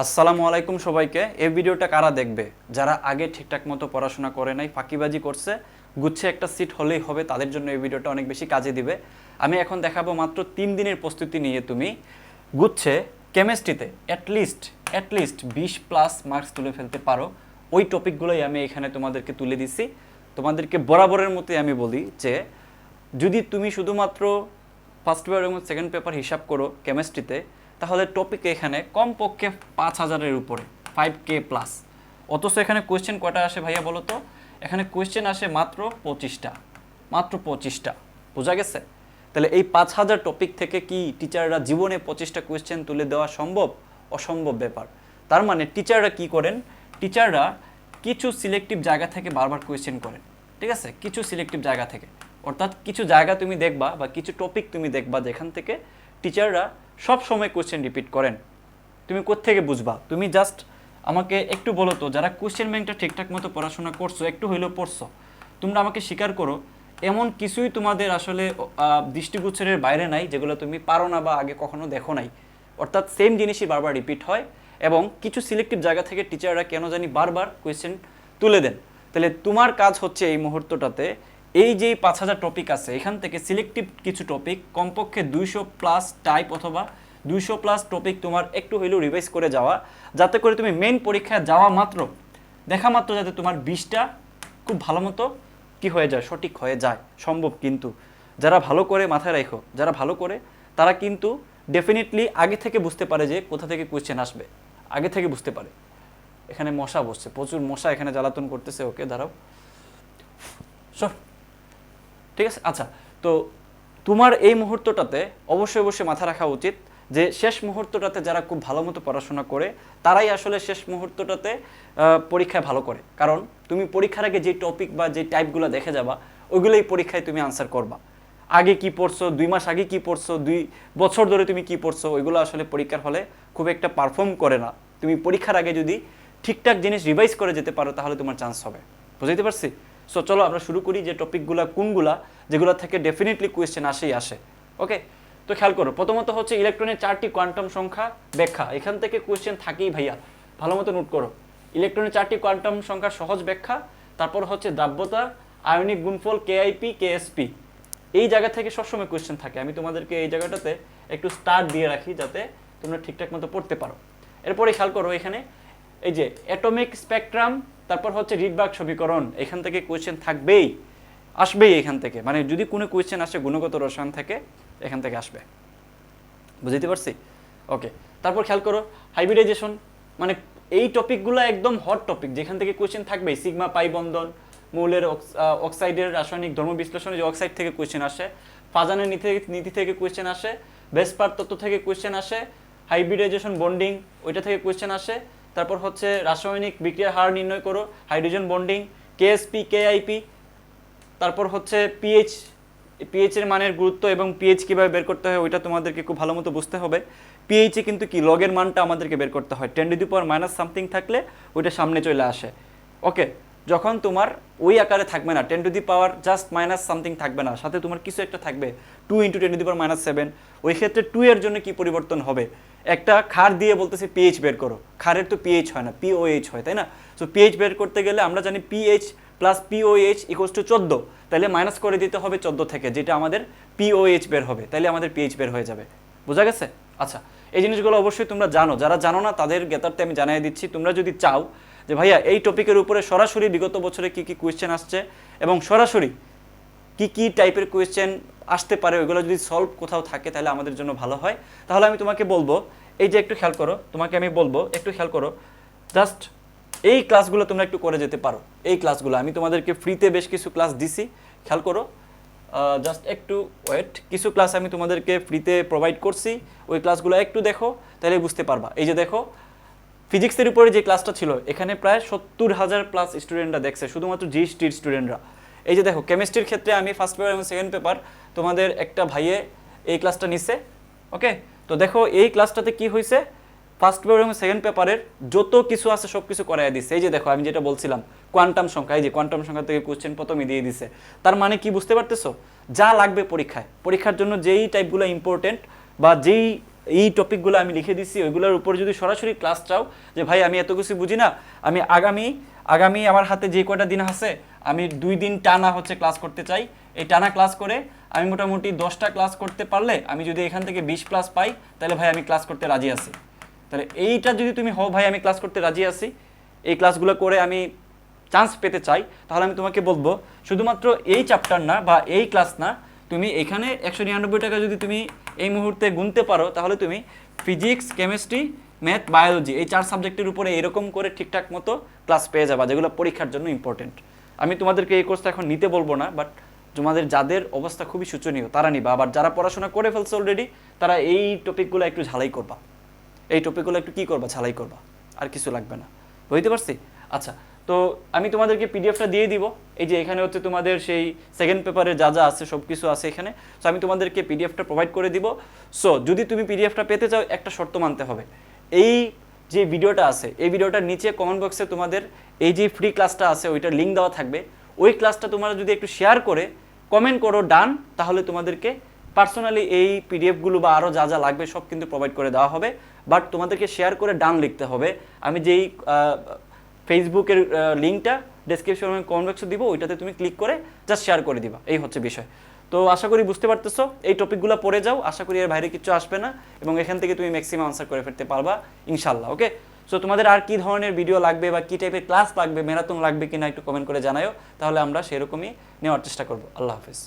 আসসালামু আলাইকুম সবাইকে। এই ভিডিওটা কারা দেখবে? যারা আগে ঠিকঠাক মতো পড়াশোনা করে নাই, ফাঁকিবাজি করছে, গুচ্ছে একটা সিট হলেই হবে, তাদের জন্য এই ভিডিওটা অনেক বেশি কাজে দিবে। আমি এখন দেখাবো মাত্র 3 দিনের প্রস্তুতি নিয়ে তুমি গুচ্ছে কেমিস্ট্রিতে অ্যাটলিস্ট 20+ মার্কস তুলে ফেলতে পারো। ওই টপিকগুলোই আমি এখানে তোমাদেরকে তুলে দিছি। তোমাদেরকে বরাবরের মতোই আমি বলি যে যদি তুমি শুধুমাত্র ফার্স্ট পেপার এবং সেকেন্ড পেপার হিসাব করো কেমিস্ট্রিতে, তাহলে টপিকে এখানে কমপক্ষে 5,000-এর উপরে, 5K+। অথচ এখানে কোয়েশ্চেন কয়টা আসে ভাইয়া বলো তো? এখানে কোয়েশ্চেন আসে মাত্র 25টা। বোঝা গেছে? তাহলে এই 5,000 টপিক থেকে কি টিচাররা জীবনে 25টা কোয়েশ্চেন তুলে দেওয়া সম্ভব? অসম্ভব ব্যাপার। তার মানে টিচাররা কি করেন? টিচাররা কিছু সিলেক্টিভ জায়গা থেকে বারবার কোয়েশ্চেন করেন, ঠিক আছে? কিছু সিলেক্টিভ জায়গা থেকে, অর্থাৎ কিছু জায়গা তুমি দেখবা বা কিছু টপিক তুমি দেখবা যেখান থেকে টিচাররা সব সময় কোয়েশ্চেন রিপিট করেন। তুমি কোত্থেকে বুঝবা? তুমি জাস্ট আমাকে একটু বলো তো, যারা কোয়েশ্চেন ব্যাংকটা ঠিকঠাক মতো পড়াশোনা করছো, একটু হইলেও পড়ছো, তোমরা আমাকে স্বীকার করো এমন কিছুই তোমাদের আসলে দৃষ্টিগোচরের বাইরে নাই যেগুলো তুমি পারো না বা আগে কখনো দেখো নাই। অর্থাৎ সেম জিনিসই বারবার রিপিট হয় এবং কিছু সিলেক্টিভ জায়গা থেকে টিচাররা কেন জানি বারবার কোয়েশ্চেন তুলে দেন। তাহলে তোমার কাজ হচ্ছে এই মুহূর্তটাতে এই যে 5,000 টপিক আছে এখান থেকে সিলেক্টিভ কিছু টপিক, কমপক্ষে 200+ টাইপ অথবা 200+ টপিক তোমার একটু হইলেও রিভাইজ করে যাওয়া, যাতে করে তুমি মেইন পরীক্ষায় যাওয়া মাত্র, দেখা মাত্র যাতে তোমার 20টা খুব ভালো মতো কী হয়ে যায়, সঠিক হয়ে যায়। সম্ভব কিন্তু। যারা ভালো করে, মাথায় রাখো, যারা ভালো করে তারা কিন্তু ডেফিনেটলি আগে থেকে বুঝতে পারে যে কোথা থেকে কোয়েশ্চেন আসবে, আগে থেকে বুঝতে পারে। এখানে মশা বসছে, প্রচুর মশা এখানে জ্বালাতন করতেছে। ওকে দাঁড়াও, সর, ঠিক আছে। আচ্ছা, তো তোমার এই মুহূর্তটাতে অবশ্যই মাথা রাখা উচিত যে শেষ মুহূর্তটাতে যারা খুব ভালো মতো পড়াশোনা করে তারাই আসলে শেষ মুহূর্তটাতে পরীক্ষায় ভালো করে। কারণ তুমি পরীক্ষার আগে যে টপিক বা যে টাইপগুলো দেখে যাবা ওইগুলোই পরীক্ষায় তুমি আনসার করবা। আগে কি পড়ছো, 2 মাস আগে কি পড়ছো, 2 বছর ধরে তুমি কি পড়ছো, ওইগুলো আসলে পরীক্ষার হলে খুব একটা পারফর্ম করে না। তুমি পরীক্ষার আগে যদি ঠিকঠাক জিনিস রিভাইজ করে যেতে পারো তাহলে তোমার চান্স হবে। বুঝতে পারছি? সো চলো আমরা শুরু করি যে টপিকগুলো কোনগুলা যেগুলো থেকে ডেফিনেটলি কোয়েশ্চেন আসে। ওকে, তো খেয়াল করো, প্রথমত হচ্ছে ইলেকট্রনের 4টি কোয়ান্টাম সংখ্যা ব্যাখ্যা। এখান থেকে কোয়েশ্চেন থাকেই ভাইয়া, ভালো মতো নোট করো। ইলেকট্রনের 4টি কোয়ান্টাম সংখ্যার সহজ ব্যাখ্যা, তারপর হচ্ছে দ্রাব্যতা, আয়নিক গুণফল, কেআইপি, কেএসপি। এই জায়গা থেকে সবসময় কোয়েশ্চেন থাকে। আমি তোমাদেরকে এই জায়গাটাতে একটু স্টার দিয়ে রাখি যাতে তোমরা ঠিকঠাক মতো পড়তে পারো। এরপরে খেয়াল করো এখানে এই যে অ্যাটমিক স্পেকট্রাম, তারপর হচ্ছে রিডবার্গ সমীকরণ। এখান থেকে কোয়েশ্চেন থাকবেই, আসবেই এখান থেকে। মানে যদি কোনো কোয়েশ্চেন আসে গুণগত রসায়ন থেকে, এখান থেকে আসবে। বুঝতে পারছি? ওকে, তারপর খেয়াল করো হাইব্রিডাইজেশন। মানে এই টপিকগুলো একদম হট টপিক, যেখান থেকে কোয়েশ্চেন থাকবেই। সিগমা পাই বন্ধন, মৌলের অক্সাইডের রাসায়নিক ধর্ম বিশ্লেষণে যে অক্সাইড থেকে কোয়েশ্চেন আসে, ফাজানের নীতি থেকে কোয়েশ্চেন আসে, বেসপার তত্ত্ব থেকে কোয়েশ্চেন আসে, হাইব্রিডাইজেশন বন্ডিং ওইটা থেকে কোয়েশ্চেন আসে। তারপর হচ্ছে রাসায়নিক বিক্রিয়ার হার নির্ণয় করো, হাইড্রোজেন বন্ডিং, কেএসপি, কেআইপি। তারপর হচ্ছে পিএইচ এর মানের গুরুত্ব এবং পিএইচ কীভাবে বের করতে হয় ওইটা তোমাদেরকে খুব ভালো মতো বুঝতে হবে। পিএইচে কিন্তু কি লগের মানটা আমাদেরকে বের করতে হয়, 10⁻⁻ সামথিং থাকলে ওইটা সামনে চলে আসে। ওকে, যখন তোমার ওই আকারে থাকবে না, 10⁻ জাস্ট মাইনাস সামথিং থাকবে না, সাথে তোমার কিছু একটা থাকবে 2 × 10⁻⁷, ওই ক্ষেত্রে 2 এর জন্য কি পরিবর্তন হবে? একটা ক্ষার দিয়ে বলতেছে পিএইচ বের করো, ক্ষারের তো পিএইচ হয় না, পিওএইচ হয়, তাই না? সো পিএইচ বের করতে গেলে আমরা জানি pH plus pOH equals to 14, তাহলে মাইনাস করে দিতে হবে 14 থেকে, যেটা আমাদের পিওএইচ বের হবে, তাহলে আমাদের পিএইচ বের হয়ে যাবে। বোঝা গেছে? আচ্ছা, এই জিনিসগুলো অবশ্যই তোমরা জানো, যারা জানো না তাদের জ্ঞাতার্থে আমি জানিয়ে দিচ্ছি। তোমরা যদি চাও যে ভাইয়া এই টপিকের উপরে সরাসরি বিগত বছরে কি কি কোয়েশ্চেন আসছে এবং সরাসরি কি কি টাইপের কোয়েশ্চেন আসতে পারে ওইগুলো যদি সলভ কোথাও থাকে তাহলে আমাদের জন্য ভালো হয়। তাহলে আমি তোমাকে বলবো, এই যে একটু খেয়াল করো, তোমাকে আমি বলবো একটু খেয়াল করো, জাস্ট এই ক্লাসগুলো তোমরা একটু করে যেতে পারো। এই ক্লাসগুলো আমি তোমাদেরকে ফ্রিতে বেশ কিছু ক্লাস দিছি, খেয়াল করো। জাস্ট একটু ওয়েট, কিছু ক্লাস আমি তোমাদেরকে ফ্রিতে প্রোভাইড করছি, ওই ক্লাসগুলো একটু দেখো, তাহলে বুঝতে পারবা। এই যে দেখো, ফিজিক্সের উপরে যে ক্লাসটা ছিল এখানে প্রায় 70,000+ স্টুডেন্টরা দেখছে, শুধুমাত্র জিএসটির স্টুডেন্টরা। এই যে দেখো, কেমিস্ট্রির ক্ষেত্রে আমি ফার্স্ট পেপার এবং সেকেন্ড পেপার তোমাদের একটা ভাইয়ে এই ক্লাসটা নিছে। ওকে, তো দেখো এই ক্লাসটাতে কি হয়েছে, ফার্স্ট পেপার এবং সেকেন্ড পেপারের যত কিছু আছে সব কিছু করাই দিচ্ছে। এই যে দেখো, আমি যেটা বলছিলাম কোয়ান্টাম সংখ্যা, এই যে কোয়ান্টাম সংখ্যা থেকে কোয়েশ্চেন প্রথমে দিয়ে দিছে। তার মানে কি বুঝতে পারতেছো? যা লাগবে পরীক্ষার জন্য যেই টাইপগুলো ইম্পর্টেন্ট বা যেই এই টপিকগুলো আমি লিখে দিচ্ছি, ওইগুলোর উপর যদি সরাসরি ক্লাস চাও যে ভাই আমি এত কিছু বুঝি না, আমি আগামী আমার হাতে যে কয়টা দিন আছে আমি 2 দিন টানা হচ্ছে ক্লাস করতে চাই, এই টানা ক্লাস করে আমি মোটামুটি 10টা ক্লাস করতে পারলে আমি যদি এখান থেকে 20+ পাই তাহলে ভাই আমি ক্লাস করতে রাজি আছি। তাহলে এইটা যদি তুমি হও ভাই আমি ক্লাস করতে রাজি আছি, এই ক্লাসগুলো করে আমি চান্স পেতে চাই, তাহলে আমি তোমাকে বলবো শুধুমাত্র এই চ্যাপ্টার না বা এই ক্লাস না, তুমি এখানে 199 টাকা যদি তুমি এই মুহূর্তে গুনতে পারো তাহলে তুমি ফিজিক্স, কেমিস্ট্রি, ম্যাথ, বায়োলজি এই 4 সাবজেক্টের উপরে এরকম করে ঠিকঠাক মতো ক্লাস পেয়ে যাবা যেগুলো পরীক্ষার জন্য ইম্পর্টেন্ট। আমি তোমাদেরকে এই কোর্সটা এখন নিতে বলবো না, বাট তোমাদের যাদের অবস্থা খুবই শোচনীয় তারা নিবা, আবার যারা পড়াশোনা করে ফেলছে অলরেডি তারা এই টপিকগুলো একটু ঝালাই করবা, এই টপিকগুলো একটু কি করবা, ঝালাই করবা, আর কিছু লাগবে না। বুঝতে পারছি? আচ্ছা, তো আমি তোমাদেরকে পিডিএফটা দিয়ে দিব, এই যে এখানে হচ্ছে তোমাদের সেই সেকেন্ড পেপারে যা যা আছে সব কিছু আছে এখানে। সো আমি তোমাদেরকে পিডিএফটা প্রোভাইড করে দিব। সো যদি তুমি পিডিএফটা পেতে চাও একটা শর্ত মানতে হবে, এই যে ভিডিওটা আছে এই ভিডিওটার নিচে কমেন্ট বক্সে তোমাদের এই যে ফ্রি ক্লাসটা আছে ওইটার লিঙ্ক দেওয়া থাকবে, ওই ক্লাসটা তোমরা যদি একটু শেয়ার করে কমেন্ট করো ডান, তাহলে তোমাদেরকে পার্সোনালি এই পিডিএফগুলো বা আরও যা যা লাগবে সব কিন্তু প্রোভাইড করে দেওয়া হবে। বাট তোমাদেরকে শেয়ার করে ডান লিখতে হবে। আমি যেই ফেসবুকের লিঙ্কটা ডেসক্রিপশনে কমেন্ট বক্সে দিব, ওইটাতে তুমি ক্লিক করে জাস্ট শেয়ার করে দিবা, এই হচ্ছে বিষয়। তো আশা করি বুঝতে পারতেছো, এই টপিকগুলো পড়ে যাও, আশা করি এর বাইরে কিছু আসবে না এবং এখান থেকে তুমি ম্যাক্সিমাম আনসার করে ফেলতে পারবা ইনশাল্লাহ। ওকে, সো তোমাদের আর কি ধরনের ভিডিও লাগবে বা কী টাইপের ক্লাস লাগবে, ম্যারাথন লাগবে কিনা একটু কমেন্ট করে জানাও, তাহলে আমরা সেরকমই নেওয়ার চেষ্টা করবো। আল্লাহ হাফিজ।